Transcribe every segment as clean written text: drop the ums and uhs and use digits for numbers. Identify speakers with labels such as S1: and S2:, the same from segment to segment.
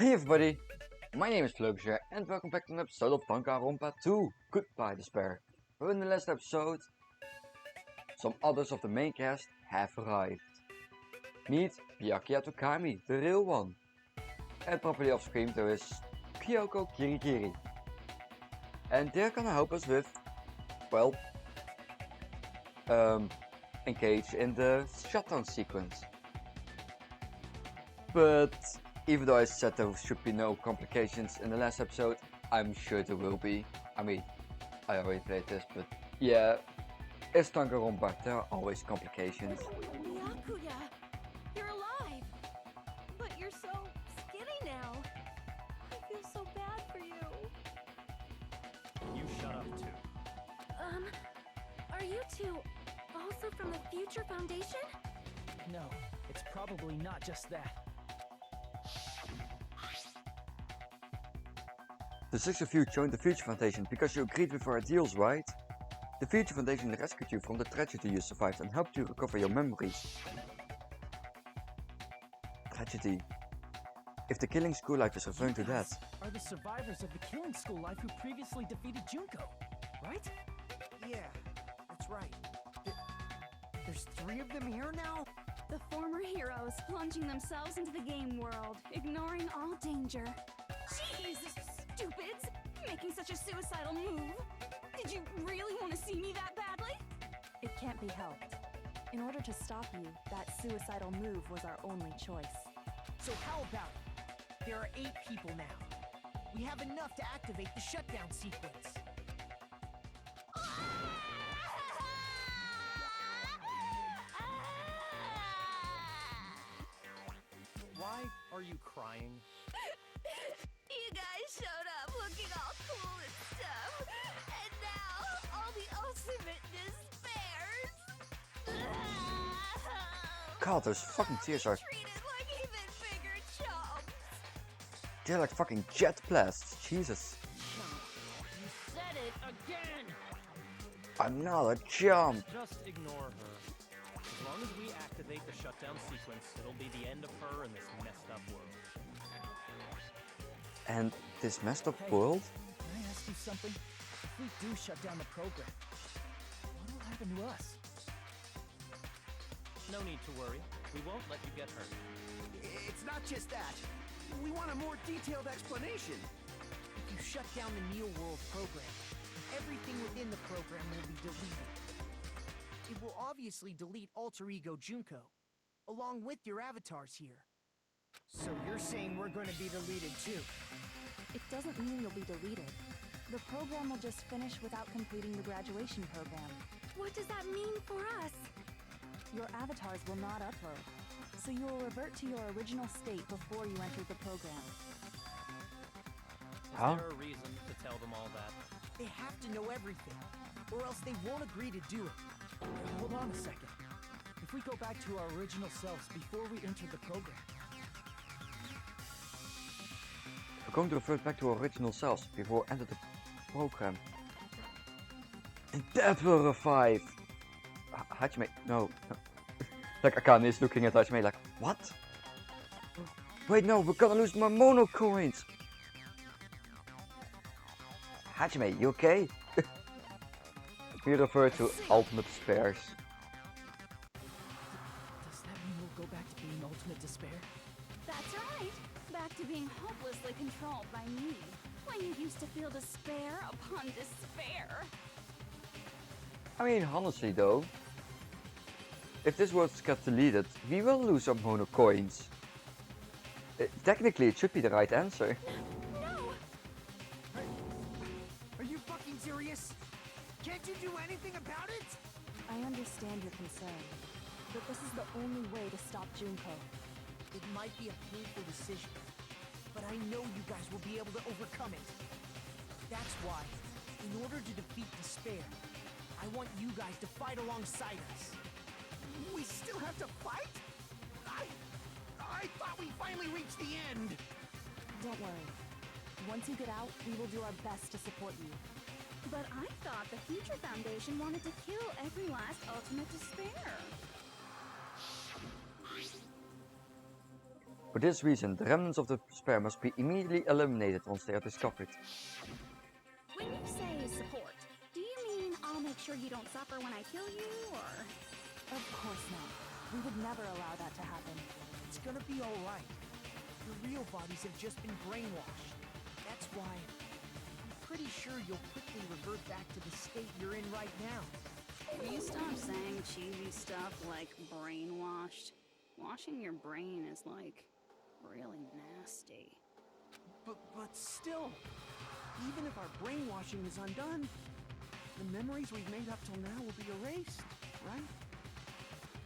S1: Hey everybody, my name is Lobotomy and welcome back to an episode of Danganronpa 2, Goodbye Despair. Well, in the last episode, some others of the main cast have arrived. Meet Byakuya Tokami, the real one. And properly off screen there is Kyoko Kirigiri. And they're gonna help us with, well, engage in the shutdown sequence. But even though I said there should be no complications in the last episode, I'm sure there will be. I mean, I already played this, but yeah, it's Danganronpa, there are always complications.
S2: Byakuya, you're alive, but you're so skinny now. I feel so bad for you.
S3: You shut up too.
S2: Are you two also from the Future Foundation?
S4: No, it's probably not just that.
S1: The six of you joined the Future Foundation because you agreed with our deals, right? The Future Foundation rescued you from the tragedy you survived and helped you recover your memories. Tragedy. If the killing school life is referring to that.
S4: Are the survivors of the killing school life who previously defeated Junko, right?
S5: Yeah, that's right. There's three of them here now?
S2: The former heroes plunging themselves into the game world, ignoring all danger. Jeez, stupids! Making such a suicidal move. Did you really want to see me that badly?
S6: It can't be helped. In order to stop you, that suicidal move was our only choice.
S5: So how about it? There are 8 people now. We have enough to activate the shutdown sequence.
S3: Why are you crying?
S2: You guys showed up looking all cool and stuff, and now all the ultimate despairs.
S1: God, those fucking tears are.
S2: Treated like even bigger chumps.
S1: They're like fucking jet blasts, Jesus.
S4: You said it again!
S1: I'm not a chump.
S3: Just ignore her. As long as we activate the shutdown sequence, it'll be the end of her in this messed up world.
S1: And this messed up
S4: Hey,
S1: world?
S4: Can I ask you something? If we do shut down the program, what will happen to us?
S3: No need to worry. We won't let you get hurt.
S5: It's not just that. We want a more detailed explanation. If you shut down the Neo World program, everything within the program will be deleted. It will obviously delete Alter Ego Junko, along with your avatars here. So you're saying we're going to be deleted too?
S6: It doesn't mean you'll be deleted. The program will just finish without completing the graduation program.
S2: What does that mean for us?
S6: Your avatars will not upload, so you will revert to your original state before you enter the program.
S3: Is
S1: Huh?
S3: there a reason to tell them all that?
S5: They have to know everything, or else they won't agree to do it.
S4: Hold on a second. If we go back to our original selves before we enter the program,
S1: We're going to revert back to our original selves before we enter the program. And that will revive! Hajime, no. Like Akane is looking at Hajime like, what? Wait, no, we're gonna lose my mono coins! Hajime, you okay? We refer to ultimate despairs.
S4: does that mean we'll go back to being ultimate despair?
S2: That's right. Back to being hopelessly controlled by me. When you used to feel despair upon despair.
S1: I mean, honestly though, if this world gets deleted, we will lose our mono coins. Technically, it should be the right answer.
S2: No!
S5: Are you fucking serious? Can't you do anything about it?
S6: I understand your concern, but this is the only way to stop Junko.
S5: It might be a painful decision, but I know you guys will be able to overcome it. That's why, in order to defeat despair, I want you guys to fight alongside us. We still have to fight? I thought we finally reached the end.
S6: Don't worry. Once you get out, we will do our best to support you.
S2: But I thought the Future Foundation wanted to kill every last ultimate despair.
S1: For this reason, the remnants of the despair must be immediately eliminated once they are discovered.
S2: When you say support, do you mean I'll make sure you don't suffer when I kill you, or...?
S6: Of course not. We would never allow that to happen.
S5: It's gonna be alright. Your real bodies have just been brainwashed. That's why I'm pretty sure you'll quickly revert back to the state you're in right now.
S2: Will you stop saying cheesy stuff like brainwashed? Washing your brain is like really nasty.
S5: But still, even if our brainwashing is undone, the memories we've made up till now will be erased, right?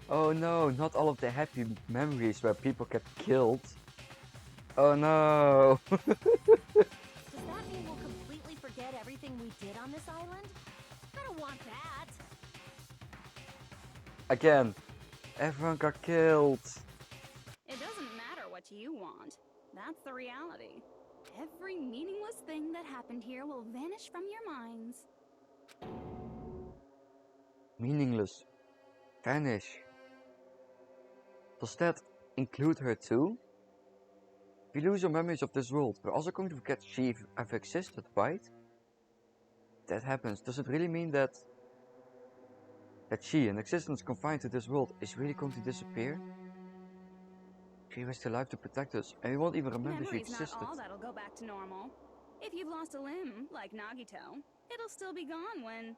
S1: Oh no, not all of the happy memories where people get killed. Oh no!
S7: Does that mean we'll completely forget everything we did on this island? I don't want that.
S1: Again, everyone got killed.
S2: It doesn't matter what you want. That's the reality. Every meaningless thing that happened here will vanish from your minds.
S1: Meaningless. Vanish. Does that include her too? If you lose your memories of this world, we're also going to forget she ever existed, right? If that happens, does it really mean that she, an existence confined to this world, is really going to disappear? She was still alive to protect us, and we won't even remember she
S2: Memory's
S1: existed.
S2: not all that'll go back to normal. If you've lost a limb, like Nagito, it'll still be gone when...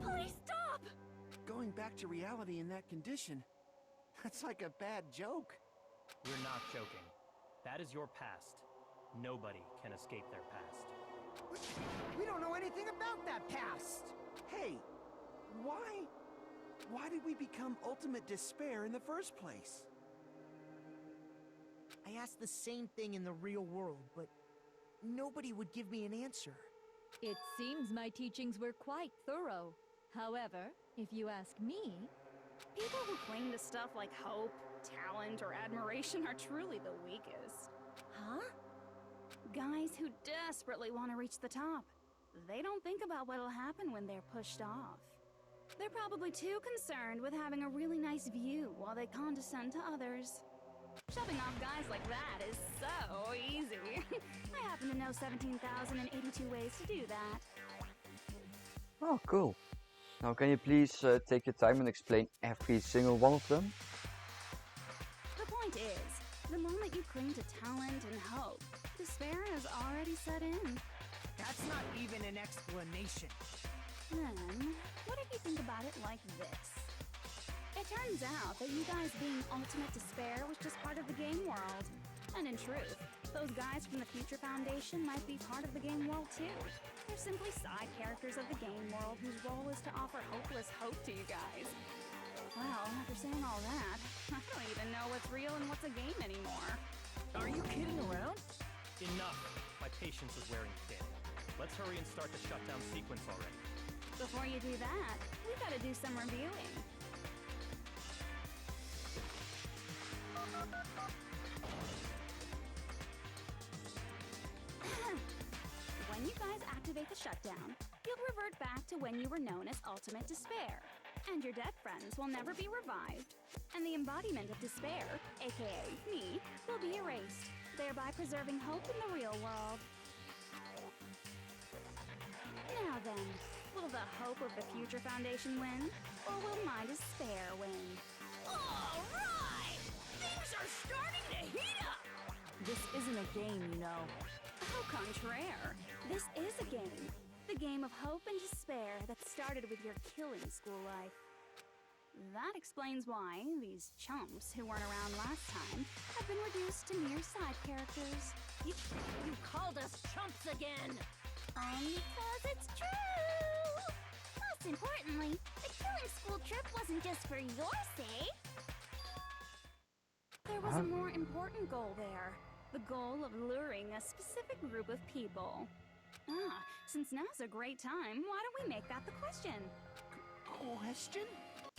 S2: Please stop!
S5: Going back to reality in that condition, that's like a bad joke.
S3: We're not joking. That is your past. Nobody can escape their past.
S5: We don't know anything about that past! Hey, why did we become ultimate despair in the first place? I asked the same thing in the real world, but nobody would give me an answer.
S7: It seems my teachings were quite thorough. However, if you ask me,
S2: People who cling to stuff like hope, talent, or admiration are truly the weakest.
S7: huh?
S2: Guys who desperately want to reach the top. They don't think about what'll happen when they're pushed off. They're probably too concerned with having a really nice view while they condescend to others. Shoving off guys like that is so easy. I happen to know 17,082 ways to do that.
S1: Oh, cool. Now can you please take your time and explain every single one of them?
S2: The point is, the moment you cling to talent and hope, despair has already set in.
S5: That's not even an explanation.
S2: Then, what if you think about it like this? It turns out that you guys being ultimate despair was just part of the game world. And in truth, those guys from the Future Foundation might be part of the game world too. They're simply side characters of the game world whose role is to offer hopeless hope to you guys. Well, after saying all that, I don't even know what's real and what's a game anymore.
S4: Are you kidding around?
S3: Enough. My patience is wearing thin. Let's hurry and start the shutdown sequence already.
S2: Before you do that, we gotta do some reviewing. When you guys activate the shutdown, you'll revert back to when you were known as Ultimate Despair, and your dead friends will never be revived, and the embodiment of despair, aka me, will be erased, thereby preserving hope in the real world. Now then, will the hope of the Future Foundation win, or will my despair win? All right! Things are starting to heat up!
S6: This isn't a game, you know.
S2: Au contraire, this is a game. The game of hope and despair that started with your killing school life. That explains why these chumps who weren't around last time have been reduced to mere side characters.
S7: You called us chumps again!
S2: Because it's true! Most importantly, the killing school trip wasn't just for your sake. There was a more important goal there. The goal of luring a specific group of people. Since now's a great time, why don't we make that the question?
S5: Question?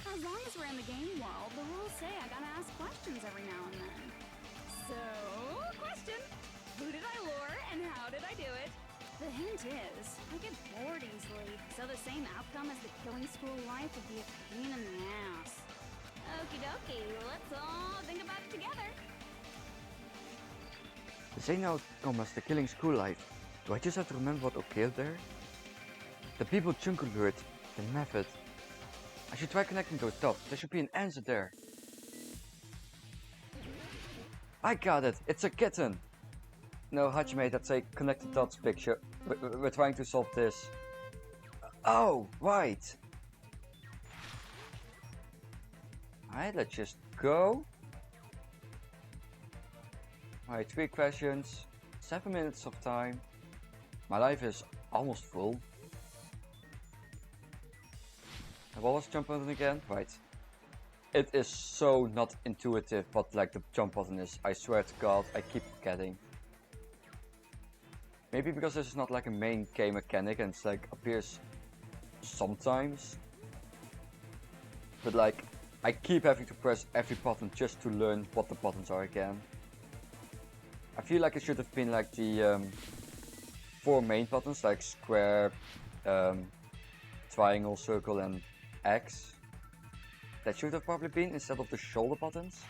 S2: As long as we're in the game world, the rules say I gotta ask questions every now and then. So, question. Who did I lure and how did I do it? The hint is, I get bored easily, so the same outcome as the killing school life would be a pain in the ass. Okie dokie, let's all think about it together.
S1: The same outcome as the killing school life. Do I just have to remember what occurred there? The people Junko lured, the method. I should try connecting those dots. There should be an answer there. I got it! It's a kitten! No, Hajime, that's a connected dots picture. We're trying to solve this. Oh, right! Alright, let's just go. Alright, 3 questions, 7 minutes of time. My life is almost full. And what was the jump button again? Right. It is so not intuitive what like the jump button is. I swear to God, I keep forgetting. Maybe because this is not like a main game mechanic and it's like appears sometimes. But like, I keep having to press every button just to learn what the buttons are again. I feel like it should have been like the 4 main buttons like square, triangle, circle and X. That should have probably been instead of the shoulder buttons.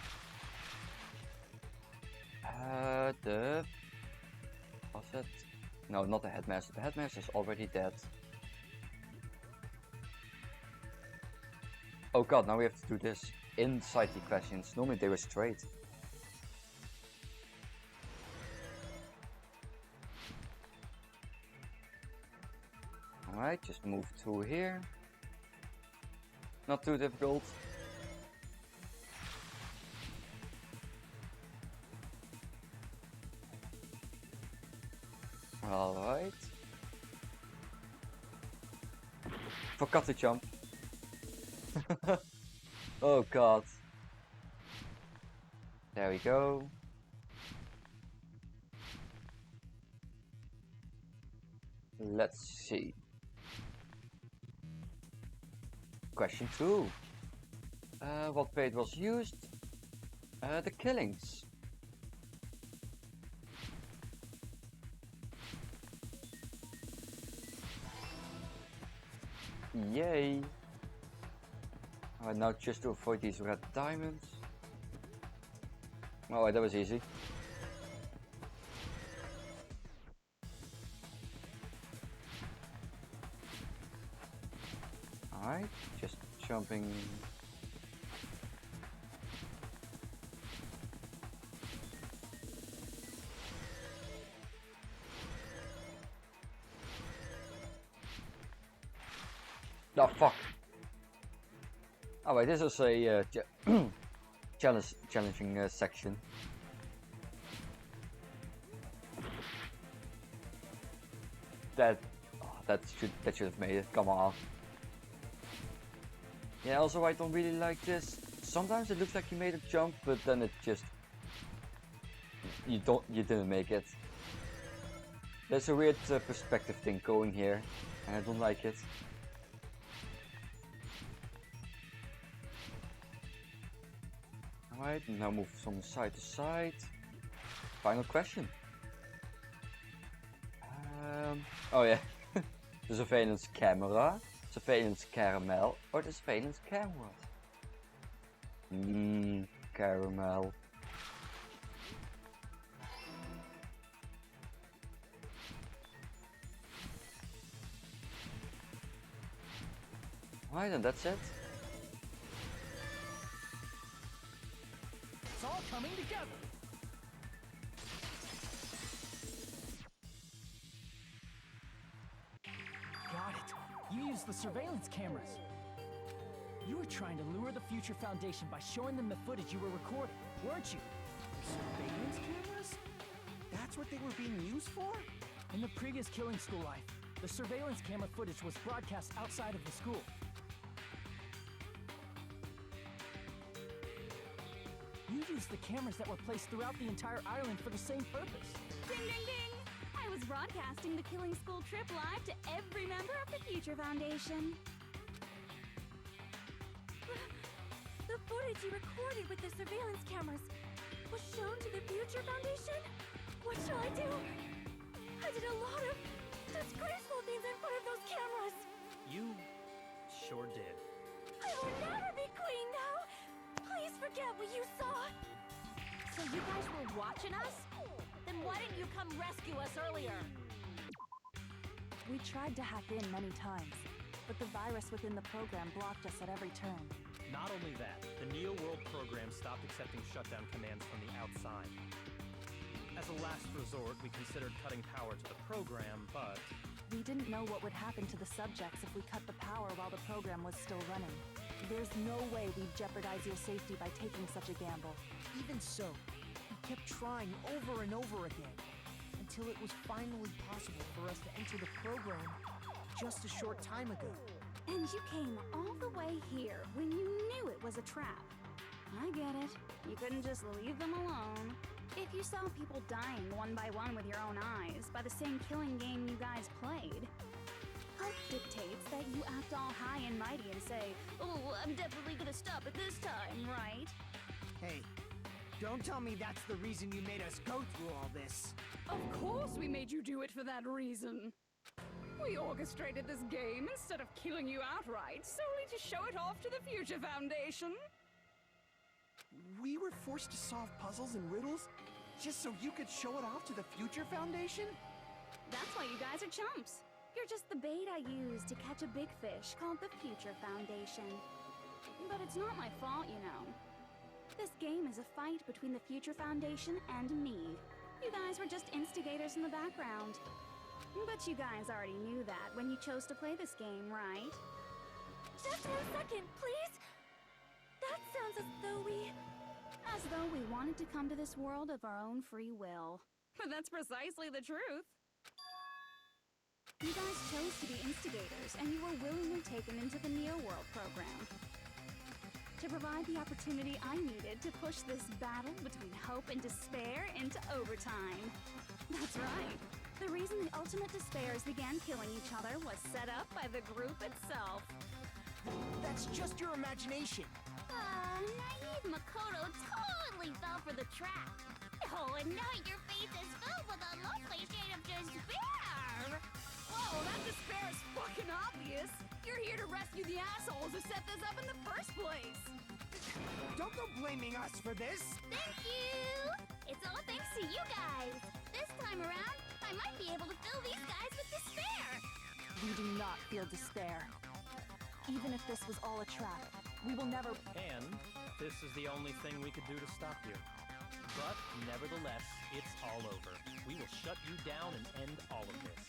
S1: Was it? No, not the headmaster. The headmaster is already dead. Oh god, now we have to do this inside the questions. Normally they were straight. Alright, just move through here. Not too difficult. Alright. Forgot to jump. Oh god. There we go. Let's see. Question 2. What bait was used? The killings. Yay! Alright, now just to avoid these red diamonds. Alright, that was easy. Alright, just jumping. Oh fuck! Oh wait, this is a challenging section. That should have made it. Come on. Yeah. Also, I don't really like this. Sometimes it looks like you made a jump, but then it just you didn't make it. There's a weird perspective thing going here, and I don't like it. Alright, now move from side to side. Final question. Oh yeah. The surveillance camera, surveillance caramel, or the surveillance camera? Caramel. Alright, and that's it.
S4: It's all coming together. Got it. You used the surveillance cameras. You were trying to lure the Future Foundation by showing them the footage you were recording, weren't you?
S5: Surveillance cameras? That's what they were being used for?
S4: In the previous Killing School life, the surveillance camera footage was broadcast outside of the school. You used the cameras that were placed throughout the entire island for the same purpose.
S2: Ding ding ding! I was broadcasting the Killing School trip live to every member of the Future Foundation.
S7: The footage you recorded with the surveillance cameras was shown to the Future Foundation? What shall I do? I did a lot of disgraceful things in front of those cameras.
S3: You sure did.
S7: I will never be queen now. Please forget what you saw!
S8: So you guys were watching us? Then why didn't you come rescue us earlier?
S6: We tried to hack in many times, but the virus within the program blocked us at every turn.
S3: Not only that, the Neo World program stopped accepting shutdown commands from the outside. As a last resort, we considered cutting power to the program, but...
S6: We didn't know what would happen to the subjects if we cut the power while the program was still running. There's no way we'd jeopardize your safety by taking such a gamble.
S5: Even so, we kept trying over and over again, until it was finally possible for us to enter the program just a short time ago.
S2: And you came all the way here when you knew it was a trap. I get it. You couldn't just leave them alone. If you saw people dying one by one with your own eyes by the same killing game you guys played, hope dictates that you act all high and mighty and say, "Oh, I'm definitely gonna stop it this time, right?"
S5: Hey, don't tell me that's the reason you made us go through all this.
S2: Of course we made you do it for that reason. We orchestrated this game instead of killing you outright, solely to show it off to the Future Foundation.
S5: We were forced to solve puzzles and riddles just so you could show it off to the Future Foundation?
S2: That's why you guys are chumps. You're just the bait I used to catch a big fish called the Future Foundation. But it's not my fault, you know. This game is a fight between the Future Foundation and me. You guys were just instigators in the background. But you guys already knew that when you chose to play this game, right?
S7: Just 1 second, please! That sounds as though we...
S2: As though we wanted to come to this world of our own free will. But that's precisely the truth. You guys chose to be instigators, and you were willingly taken into the Neo World program. To provide the opportunity I needed to push this battle between hope and despair into overtime. That's right. The reason the ultimate despairs began killing each other was set up by the group itself.
S5: That's just your imagination.
S7: Naive Makoto totally fell for the trap. Oh, and now your face is filled with a lovely shade of despair!
S2: Whoa, that despair is fucking obvious! You're here to rescue the assholes who set this up in the first place!
S5: Don't go blaming us for this!
S7: Thank you! It's all thanks to you guys! This time around, I might be able to fill these guys with despair!
S6: We do not feel despair. Even if this was all a trap, we will never...
S3: And this is the only thing we could do to stop you. But nevertheless, it's all over. We will shut you down and end all of this.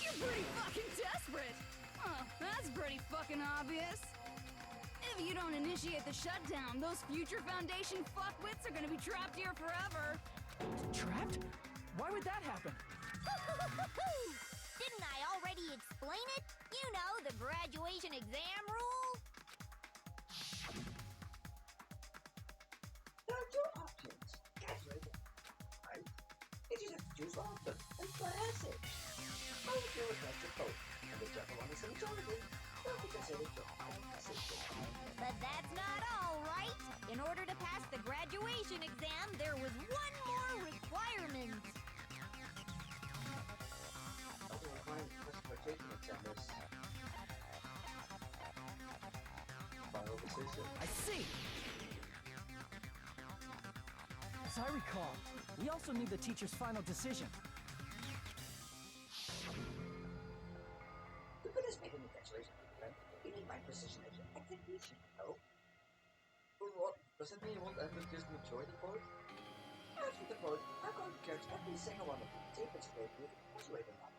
S2: You're pretty fucking desperate! Oh, that's pretty fucking obvious. If you don't initiate the shutdown, those Future Foundation fuckwits are gonna be trapped here forever.
S4: Trapped? Why would that happen?
S7: Didn't I already explain it? You know, the graduation exam rule?
S9: There are two options. Graduate, right? You just have to choose one of them, and that's it. Or if you request a vote, and whichever one is the majority, will be considered your decision.
S7: But that's not all, right? In order to pass the graduation exam, there was one more requirement.
S9: Final decision.
S4: I see! As I recall, we also need the teacher's final decision.
S9: To finish making the graduation exam, you need my precision execution, no? What? Does it mean you won't end with just the majority vote? After the vote, I'm going to judge every single one of you to take its grade with graduating on.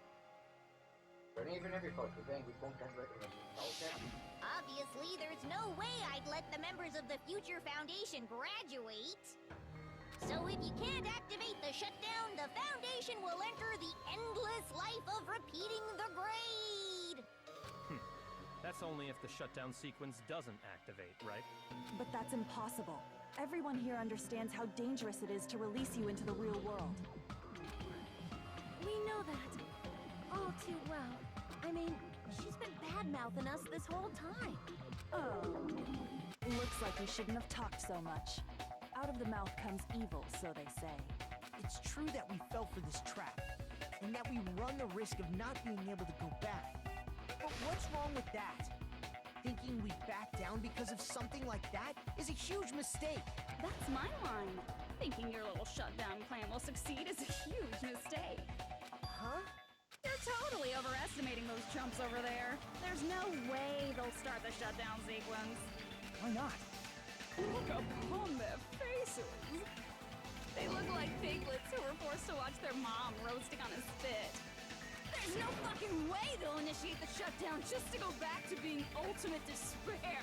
S9: But even if you vote, you're saying we won't graduate with okay?
S7: Obviously, there's no way I'd let the members of the Future Foundation graduate. So if you can't activate the shutdown, the Foundation will enter the endless life of repeating the grade!
S3: That's only if the shutdown sequence doesn't activate, right?
S6: But that's impossible. Everyone here understands how dangerous it is to release you into the real world.
S8: We know that. All too well. I mean, she's been bad-mouthing us this whole time.
S6: Oh. Looks like we shouldn't have talked so much. Out of the mouth comes evil, so they say.
S5: It's true that we fell for this trap, and that we run the risk of not being able to go back. But what's wrong with that? Thinking we back down because of something like that is a huge mistake.
S2: That's my line. Thinking your little shutdown plan will succeed is a huge mistake.
S5: Huh?
S2: You're totally overestimating those chumps over there. There's no way they'll start the shutdown sequence.
S4: Why not?
S2: Look upon their faces. They look like piglets who were forced to watch their mom roasting on a spit. There's no fucking way they'll initiate the shutdown just to go back to being ultimate despair.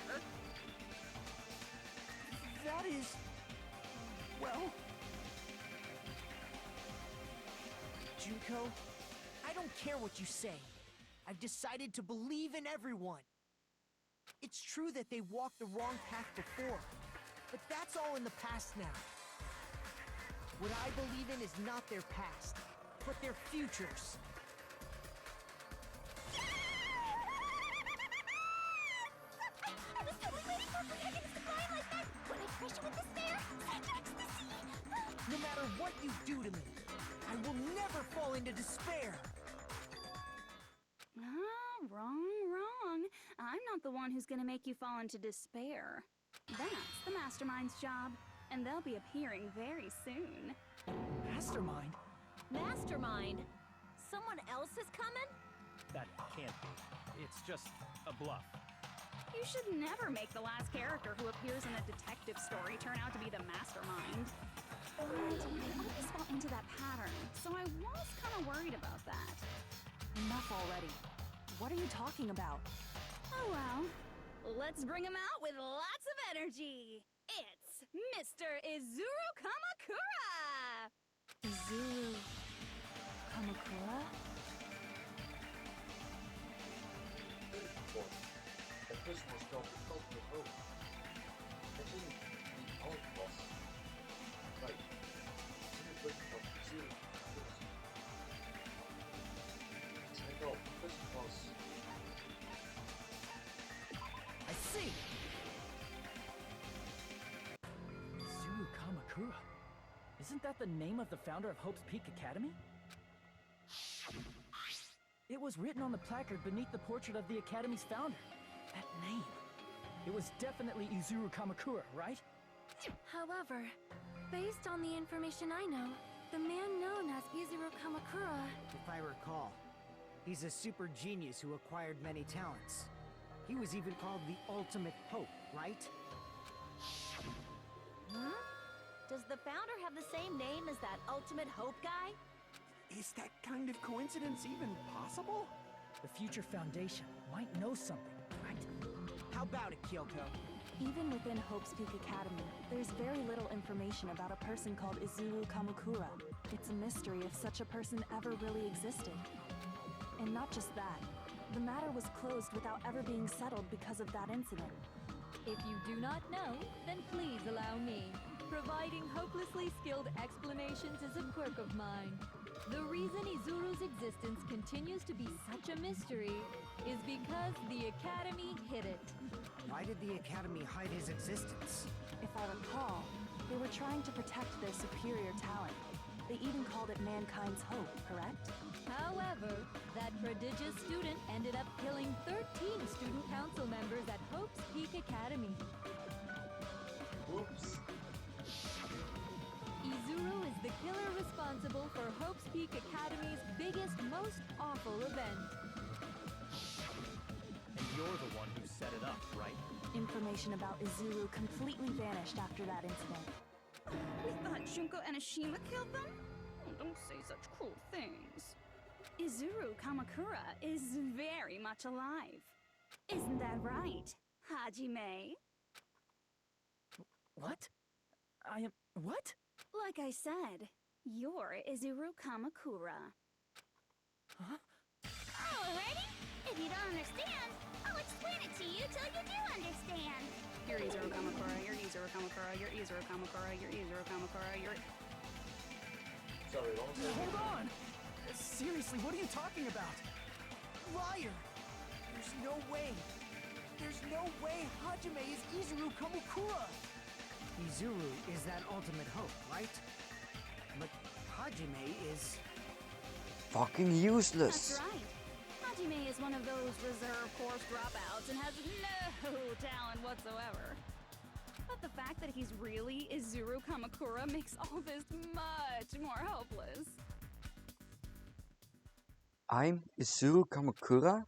S5: That is... well... Junko, I don't care what you say. I've decided to believe in everyone. It's true that they walked the wrong path before, but that's all in the past now. What I believe in is not their past, but their futures.
S8: I was totally waiting for protagonists to cry like that when I crush you with despair, such ecstasy.
S5: No matter what you do to me, I will never fall into despair.
S2: Wrong. I'm not the one who's gonna make you fall into despair. That's the Mastermind's job, and they'll be appearing very soon.
S4: Mastermind?
S8: Mastermind? Someone else is coming?
S3: That can't be. It's just a bluff.
S2: You should never make the last character who appears in a detective story turn out to be the Mastermind. But I always fall into that pattern, so I was kind of worried about that.
S6: Enough already. What are you talking about?
S2: Oh well, let's bring him out with lots of energy. It's Mr. Izuru Kamakura!
S6: Izuru Kamakura?
S9: The prison was called the Ultimate Hope. I think the old boss. Right. The prison was zero. I know, the prison was.
S5: I see!
S4: Izuru Kamakura. Isn't that the name of the founder of Hope's Peak Academy? It was written on the placard beneath the portrait of the Academy's founder. That name. It was definitely Izuru Kamakura, right?
S7: However, based on the information I know, the man known as Izuru Kamakura...
S5: If I recall, he's a super genius who acquired many talents. He was even called the Ultimate Hope, right?
S8: Huh? Does the founder have the same name as that Ultimate Hope guy?
S10: Is that kind of coincidence even possible?
S4: The future foundation might know something, right?
S5: How about it, Kyoko?
S6: Even within Hope's Peak Academy, there's very little information about a person called Izuru Kamakura. It's a mystery if such a person ever really existed. And not just that, the matter was closed without ever being settled because of that incident.
S11: If you do not know, then please allow me. Providing hopelessly skilled explanations is a quirk of mine. The reason Izuru's existence continues to be such a mystery is because the Academy hid it.
S5: Why did the Academy hide his existence?
S6: If I recall, they were trying to protect their superior talent. They even called it mankind's hope, correct?
S11: However, that prodigious student ended up killing 13 student council members at Hope's Peak Academy.
S9: Oops.
S11: Izuru is the killer responsible for Hope's Peak Academy's biggest, most awful event.
S3: And you're the one who set it up, right?
S6: Information about Izuru completely vanished after that incident.
S2: We thought Junko and Ashima killed them? Oh, don't say such cruel things. Izuru Kamakura is very much alive. Isn't that right, Hajime?
S4: What? I am... what?
S2: Like I said, you're Izuru Kamakura.
S4: Huh?
S8: Alrighty? If you don't understand, I'll explain it to you till you do understand.
S2: You're Izuru Kamakura, you're Izuru Kamakura, you're Izuru Kamakura, you're Izuru Kamakura, you're...
S9: Sorry, what was that?
S4: Hold on! Seriously, what are you talking about?
S5: Liar! There's no way. There's no way Hajime is Izuru Kamakura! Izuru is that ultimate hope, right? But Hajime is...
S1: Fucking useless.
S2: That's right. Hajime is one of those reserve course dropouts and has no talent whatsoever. But the fact that he's really Izuru Kamakura makes all this much more hopeless.
S1: I'm Izuru Kamakura?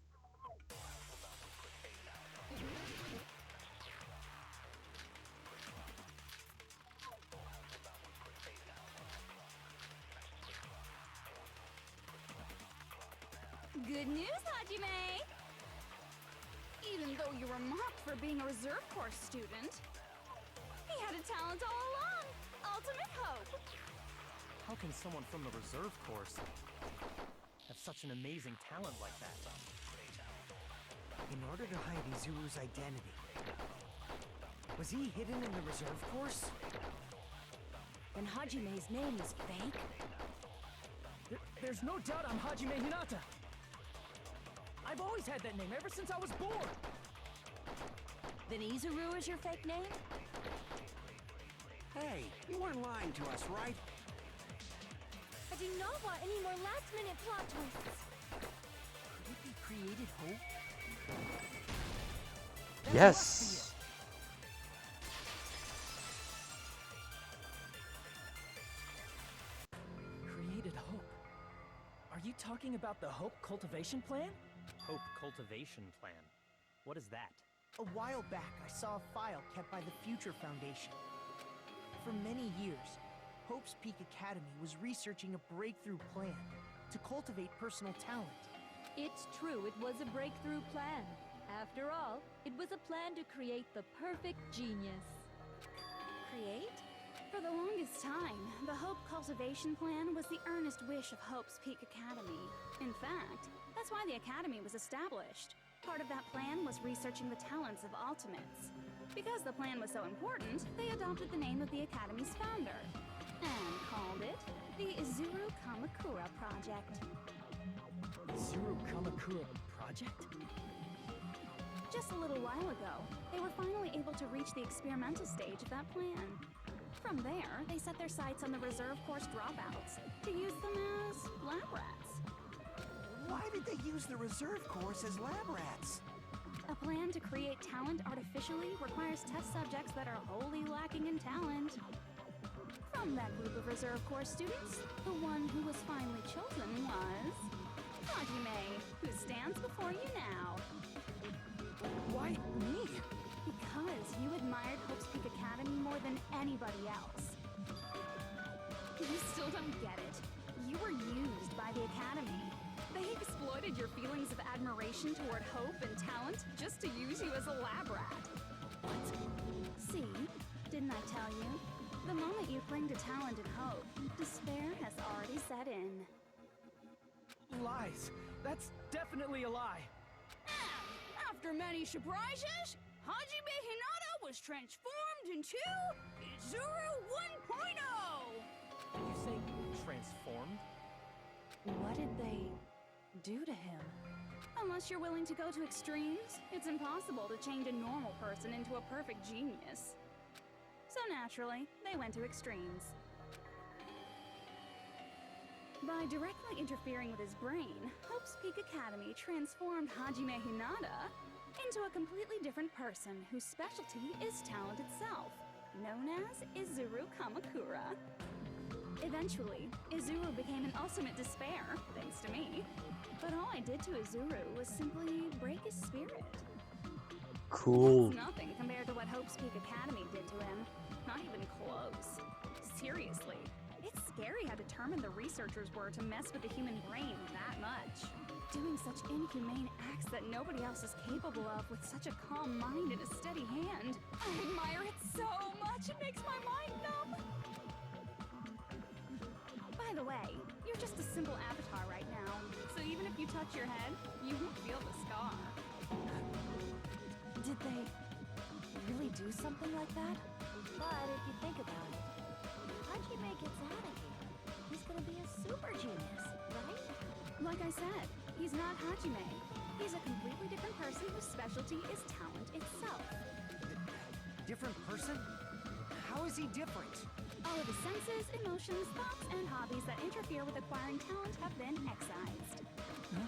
S2: Good news, Hajime! Even though you were mocked for being a reserve course student, he had a talent all along! Ultimate hope!
S3: How can someone from the reserve course have such an amazing talent like that?
S5: In order to hide Izuru's identity, was he hidden in the reserve course?
S6: Then Hajime's name is fake?
S4: There's no doubt I'm Hajime Hinata. I've always had that name ever since I was born.
S6: Then Izuru is your fake name?
S10: Hey, you weren't lying to us, right?
S7: I do not want any more last-minute plot twists.
S4: Could it be created hope?
S1: Yes!
S4: Created hope. Are you talking about the Hope Cultivation Plan?
S3: Hope Cultivation Plan. What is that?
S5: A while back, I saw a file kept by the Future Foundation. For many years, Hope's Peak Academy was researching a breakthrough plan to cultivate personal talent.
S11: It's true, it was a breakthrough plan. After all, it was a plan to create the perfect genius.
S2: Create? For the longest time, the Hope Cultivation Plan was the earnest wish of Hope's Peak Academy. In fact, that's why the Academy was established. Part of that plan was researching the talents of Ultimates. Because the plan was so important, they adopted the name of the Academy's founder and called it the Izuru Kamakura Project.
S4: Izuru Kamakura Project?
S2: Just a little while ago, they were finally able to reach the experimental stage of that plan. From there, they set their sights on the reserve course dropouts to use them as lab rats.
S10: Why did they use the reserve course as lab rats?
S2: A plan to create talent artificially requires test subjects that are wholly lacking in talent. From that group of reserve course students, the one who was finally chosen was Hajime, who stands before you now.
S4: Why me?
S2: Because you admired Hope's Peak Academy more than anybody else. You still don't get it. You were used by the Academy. They exploited your feelings of admiration toward hope and talent just to use you as a lab rat. What? See? Didn't I tell you? The moment you cling to talent and hope, despair has already set in.
S4: Lies. That's definitely a lie.
S2: After many surprises, Hajime Hinata was transformed into Izuru 1.0!
S3: Did you say transformed?
S6: What did they do to him?
S2: Unless you're willing to go to extremes, it's impossible to change a normal person into a perfect genius. So naturally, they went to extremes. By directly interfering with his brain, Hope's Peak Academy transformed Hajime Hinata into a completely different person whose specialty is talent itself, known as Izuru Kamakura. Eventually, Izuru became an ultimate despair, thanks to me. But all I did to Izuru was simply break his spirit.
S1: Cool.
S2: It's nothing compared to what Hope's Peak Academy did to him. Not even close. Seriously, it's scary how determined the researchers were to mess with the human brain that much. Doing such inhumane acts that nobody else is capable of with such a calm mind and a steady hand. I admire it so much, it makes my mind numb. By the way, you're just a simple avatar right now, so even if you touch your head, you won't feel the scar.
S6: Did they really do something like that?
S8: But if you think about it, Hajime gets out of here. He's gonna be a super genius, right?
S2: Like I said, he's not Hajime. He's a completely different person whose specialty is talent itself.
S5: Different person? How is he different?
S2: All of his senses, emotions, thoughts, and hobbies that interfere with acquiring talent have been excised.
S4: Huh?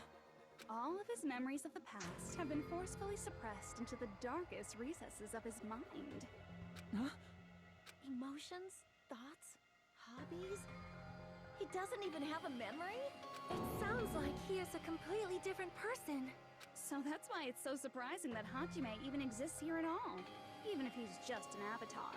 S2: All of his memories of the past have been forcefully suppressed into the darkest recesses of his mind.
S4: Huh?
S8: Emotions? Thoughts? Hobbies? He doesn't even have a memory? It sounds like he is a completely different person.
S2: So that's why it's so surprising that Hajime even exists here at all, even if he's just an avatar.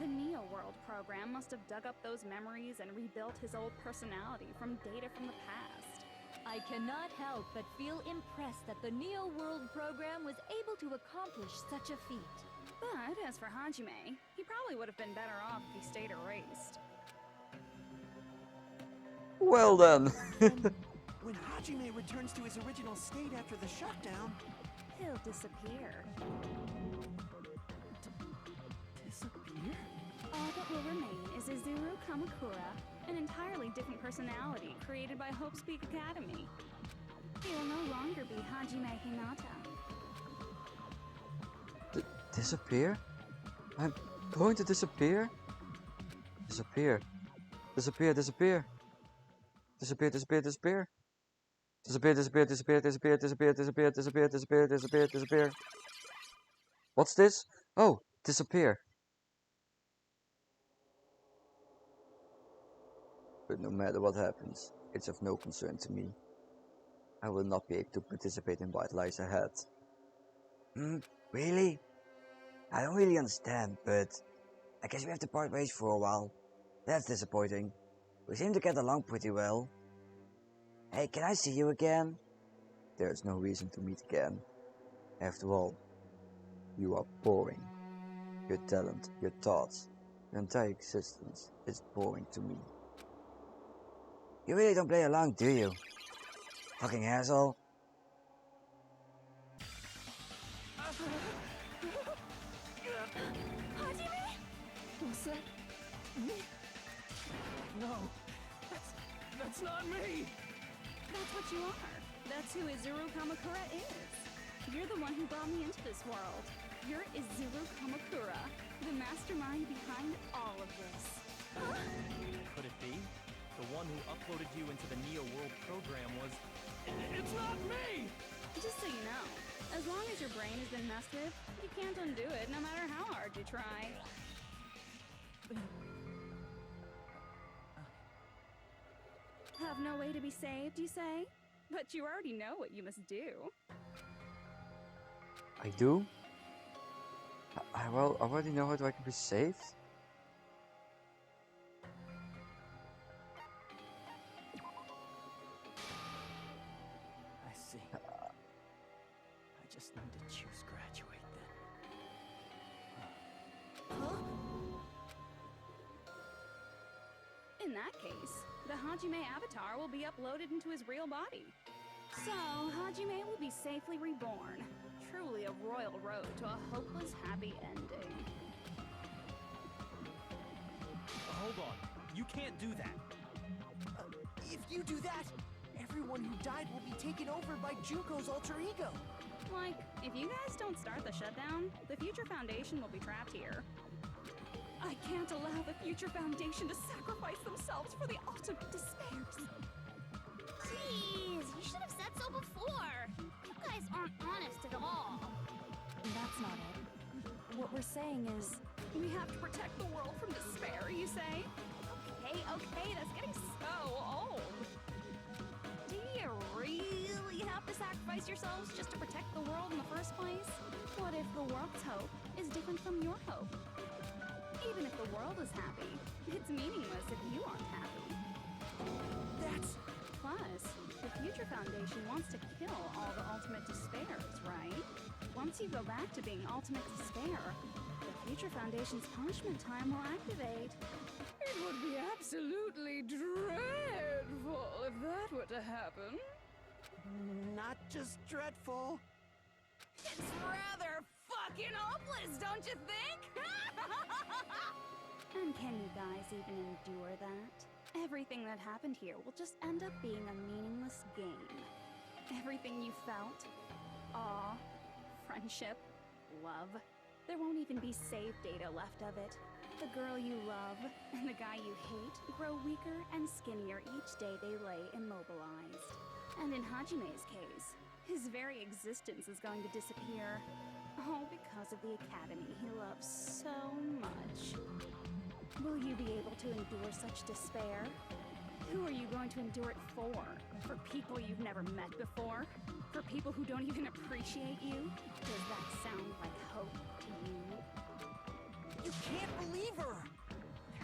S2: The Neo World program must have dug up those memories and rebuilt his old personality from data from the past.
S11: I cannot help but feel impressed that the Neo World program was able to accomplish such a feat.
S2: But as for Hajime, he probably would have been better off if he stayed erased.
S1: Well then.
S10: When Hajime returns to his original state after the shutdown,
S2: He'll disappear.
S4: Disappear?
S2: All that will remain is Izuru Kamakura, an entirely different personality created by Hope's Peak Academy. He will no longer be Hajime Hinata.
S1: Disappear? I'm going to disappear? Disappear. Disappear, disappear. Disappear, disappear, disappear. Disappear, disappear, disappear, disappear, disappear, disappear, disappear, disappear, disappear, disappear. What's this? Oh, disappear. But no matter what happens, it's of no concern to me. I will not be able to participate in what lies ahead. Really? I don't really understand, but I guess we have to part ways for a while. That's disappointing. We seem to get along pretty well. Hey, can I see you again? There's no reason to meet again. After all, you are boring. Your talent, your thoughts, your entire existence is boring to me. You really don't play along, do you? Fucking asshole.
S4: Was that me? No, that's not me.
S2: That's what you are. That's who Izuru Kamakura is. You're the one who brought me into this world. You're Izuru Kamakura, the mastermind behind all of this.
S3: Could it be? The one who uploaded you into the Neo World program was...
S4: It's not me!
S2: Just so you know, as long as your brain has been messed with, you can't undo it no matter how hard you try. Have no way to be saved, you say? But you already know what you must do.
S1: I do? I already know how I can be saved?
S4: I see. I just need to choose graduate then.
S2: In that case, the Hajime avatar will be uploaded into his real body. So, Hajime will be safely reborn. Truly a royal road to a hopeless happy ending.
S3: Hold on. You can't do that.
S5: If you do that, everyone who died will be taken over by Junko's alter ego.
S2: Like, if you guys don't start the shutdown, the Future Foundation will be trapped here. I can't allow the Future Foundation to sacrifice themselves for the ultimate despairs.
S8: Jeez, you should have said so before. You guys aren't honest at all.
S6: That's not it. What we're saying is,
S2: We have to protect the world from despair, you say? Okay, that's getting so old. Do you really have to sacrifice yourselves just to protect the world in the first place? What if the world's hope is different from your hope? Even if the world is happy, it's meaningless if you aren't happy.
S5: That's...
S2: Plus, the Future Foundation wants to kill all the ultimate despairs, right? Once you go back to being ultimate despair, the Future Foundation's punishment time will activate. It would be absolutely dreadful if that were to happen.
S5: not just dreadful.
S2: It's rather fucking hopeless, don't you think? And can you guys even endure that? Everything that happened here will just end up being a meaningless game. Everything you felt, awe, friendship, love, there won't even be save data left of it. The girl you love and the guy you hate grow weaker and skinnier each day they lay immobilized. And in Hajime's case, his very existence is going to disappear. All because of the academy he loves so much. Will you be able to endure such despair? Who are you going to endure it for? For people you've never met before? For people who don't even appreciate you? Does that sound like hope to you?
S5: You can't believe her!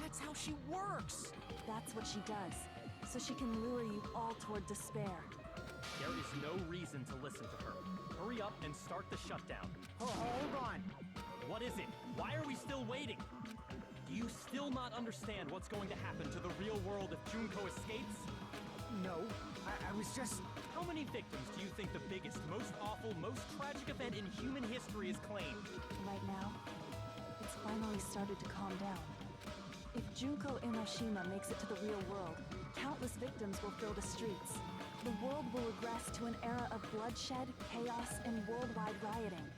S5: That's how she works!
S6: That's what she does, so she can lure you all toward despair.
S3: There is no reason to listen to her. Hurry up and start the shutdown.
S5: Oh, hold on.
S3: What is it? Why are we still waiting? Do you still not understand what's going to happen to the real world if Junko escapes?
S5: No, I was just...
S3: How many victims do you think the biggest, most awful, most tragic event in human history has claimed?
S6: Right now, it's finally started to calm down. If Junko Inoshima makes it to the real world, countless victims will fill the streets. The world will regress to an era of bloodshed, chaos, and worldwide rioting.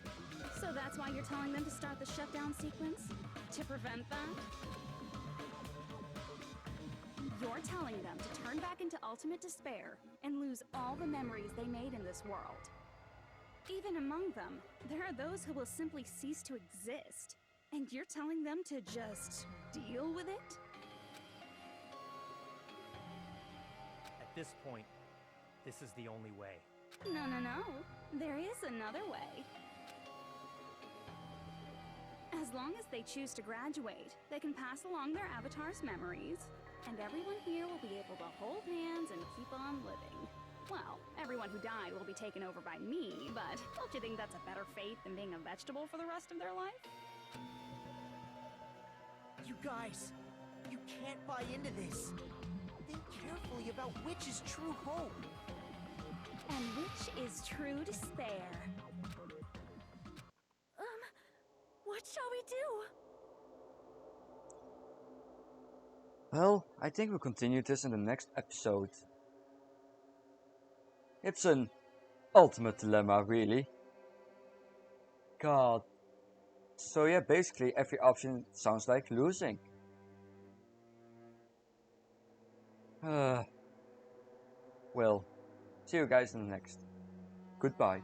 S2: So that's why you're telling them to start the shutdown sequence? To prevent that? You're telling them to turn back into ultimate despair and lose all the memories they made in this world. Even among them, there are those who will simply cease to exist. And you're telling them to just deal with it?
S3: At this point, this is the only way.
S2: No. There is another way. As long as they choose to graduate, they can pass along their avatar's memories, and everyone here will be able to hold hands and keep on living. Well, everyone who died will be taken over by me, but don't you think that's a better fate than being a vegetable for the rest of their life?
S5: You guys, you can't buy into this. Think carefully about which is true hope.
S2: And which is true despair.
S8: What shall we do?
S1: Well, I think we'll continue this in the next episode. It's an ultimate dilemma, really. God. So yeah, basically every option sounds like losing. Well, see you guys in the next. Goodbye.